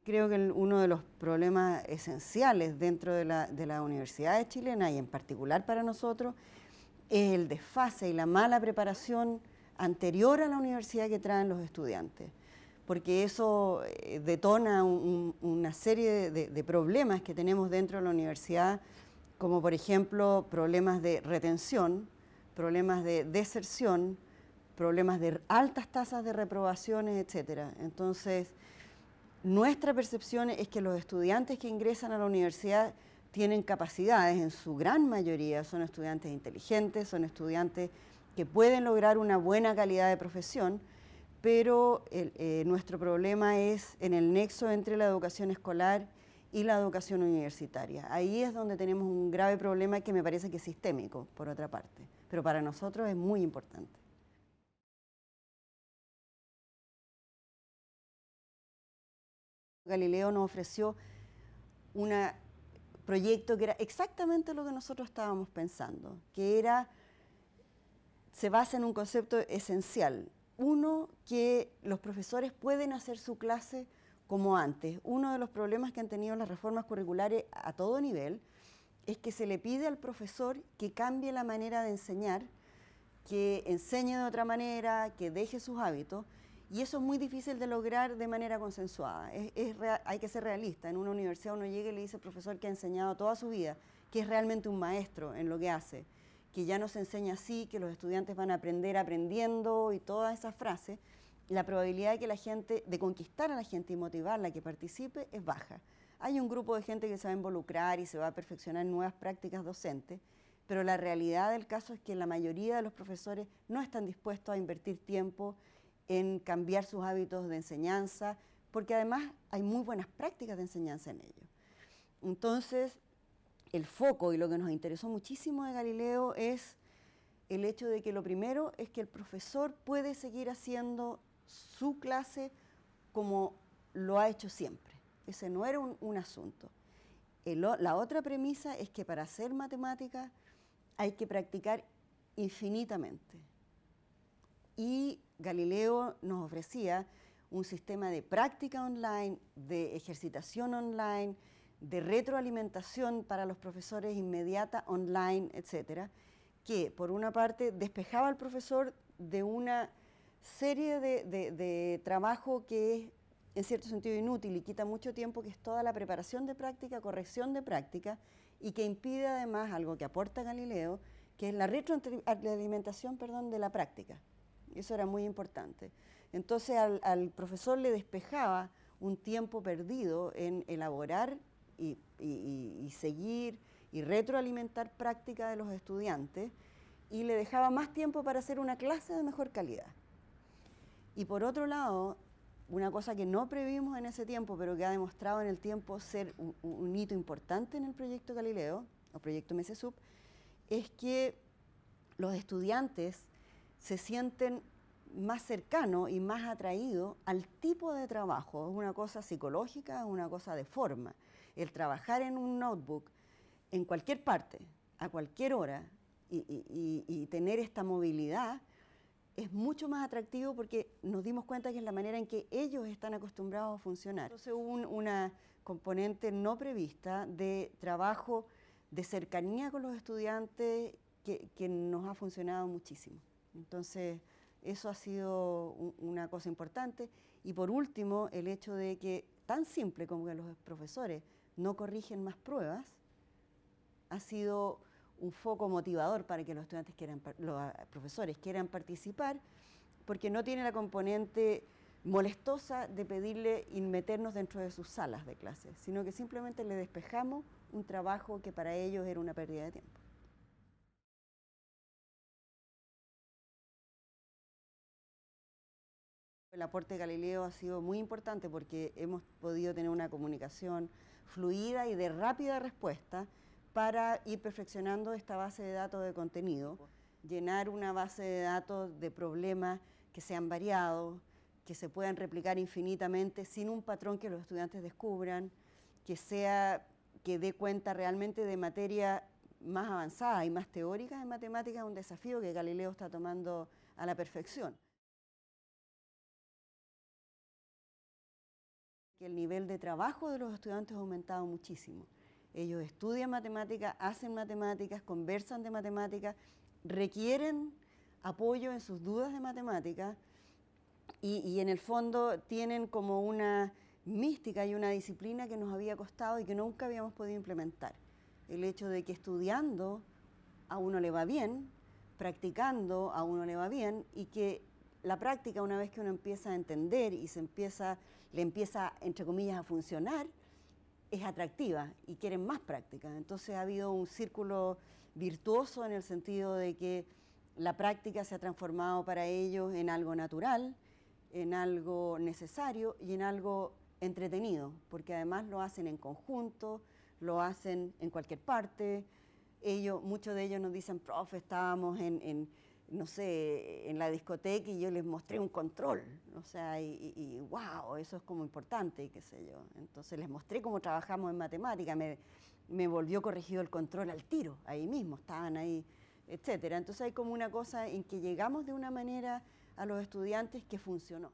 Creo que uno de los problemas esenciales dentro de la universidad chilena, y en particular para nosotros, es el desfase y la mala preparación anterior a la universidad que traen los estudiantes, porque eso detona una serie de problemas que tenemos dentro de la universidad, como por ejemplo problemas de retención, problemas de deserción, problemas de altas tasas de reprobaciones, etc. Entonces, nuestra percepción es que los estudiantes que ingresan a la universidad tienen capacidades, en su gran mayoría son estudiantes inteligentes, son estudiantes que pueden lograr una buena calidad de profesión, pero nuestro problema es en el nexo entre la educación escolar y la educación universitaria. Ahí es donde tenemos un grave problema que me parece que es sistémico, por otra parte, pero para nosotros es muy importante. Galileo nos ofreció un proyecto que era exactamente lo que nosotros estábamos pensando, que se basa en un concepto esencial. Uno, que los profesores pueden hacer su clase como antes. Uno de los problemas que han tenido las reformas curriculares a todo nivel es que se le pide al profesor que cambie la manera de enseñar, que enseñe de otra manera, que deje sus hábitos, y eso es muy difícil de lograr de manera consensuada. Hay que ser realista. En una universidad uno llega y le dice al profesor que ha enseñado toda su vida, que es realmente un maestro en lo que hace, que ya no se enseña así, que los estudiantes van a aprender aprendiendo y todas esas frases, la probabilidad de que de conquistar a la gente y motivarla a que participe es baja. Hay un grupo de gente que se va a involucrar y se va a perfeccionar en nuevas prácticas docentes, pero la realidad del caso es que la mayoría de los profesores no están dispuestos a invertir tiempo en cambiar sus hábitos de enseñanza, porque además hay muy buenas prácticas de enseñanza en ellos. Entonces, el foco y lo que nos interesó muchísimo de Galileo es el hecho de que lo primero es que el profesor puede seguir haciendo su clase como lo ha hecho siempre. Ese no era un asunto. La otra premisa es que para hacer matemáticas hay que practicar infinitamente. Y Galileo nos ofrecía un sistema de práctica online, de ejercitación online, de retroalimentación para los profesores inmediata online, etcétera, que por una parte despejaba al profesor de una serie de trabajo que es en cierto sentido inútil y quita mucho tiempo, que es toda la preparación de práctica, corrección de práctica, y que impide además algo que aporta Galileo, que es la retroalimentación, de la práctica. Eso era muy importante. Entonces al profesor le despejaba un tiempo perdido en elaborar y seguir y retroalimentar práctica de los estudiantes, y le dejaba más tiempo para hacer una clase de mejor calidad. Y por otro lado, una cosa que no previmos en ese tiempo, pero que ha demostrado en el tiempo ser un hito importante en el proyecto Galileo, o proyecto MESESUB, es que los estudiantes se sienten más cercanos y más atraídos al tipo de trabajo. Es una cosa psicológica, es una cosa de forma. El trabajar en un notebook en cualquier parte, a cualquier hora, y tener esta movilidad es mucho más atractivo, porque nos dimos cuenta que es la manera en que ellos están acostumbrados a funcionar. Entonces hubo una componente no prevista de trabajo, de cercanía con los estudiantes, que nos ha funcionado muchísimo. Entonces, eso ha sido una cosa importante. Y por último, el hecho de que, tan simple como que los profesores no corrigen más pruebas, ha sido un foco motivador para que los estudiantes los profesores quieran participar, porque no tiene la componente molestosa de pedirle y meternos dentro de sus salas de clases, sino que simplemente le despejamos un trabajo que para ellos era una pérdida de tiempo. El aporte de Galileo ha sido muy importante, porque hemos podido tener una comunicación fluida y de rápida respuesta para ir perfeccionando esta base de datos de contenido, llenar una base de datos de problemas que sean variados, que se puedan replicar infinitamente sin un patrón que los estudiantes descubran, que dé cuenta realmente de materia más avanzada y más teórica en matemáticas, un desafío que Galileo está tomando a la perfección. Que el nivel de trabajo de los estudiantes ha aumentado muchísimo. Ellos estudian matemáticas, hacen matemáticas, conversan de matemáticas, requieren apoyo en sus dudas de matemáticas y en el fondo tienen como una mística y una disciplina que nos había costado y que nunca habíamos podido implementar. El hecho de que estudiando a uno le va bien, practicando a uno le va bien y que la práctica, una vez que uno empieza a entender y le empieza, entre comillas, a funcionar, es atractiva y quieren más práctica. Entonces ha habido un círculo virtuoso en el sentido de que la práctica se ha transformado para ellos en algo natural, en algo necesario y en algo entretenido, porque además lo hacen en conjunto, lo hacen en cualquier parte. Muchos de ellos nos dicen, profe, estábamos no sé, en la discoteca y yo les mostré un control, o sea, y wow, eso es como importante, y qué sé yo. Entonces les mostré cómo trabajamos en matemática, me volvió corregido el control al tiro, ahí mismo, estaban ahí, etcétera. Entonces hay como una cosa en que llegamos de una manera a los estudiantes que funcionó.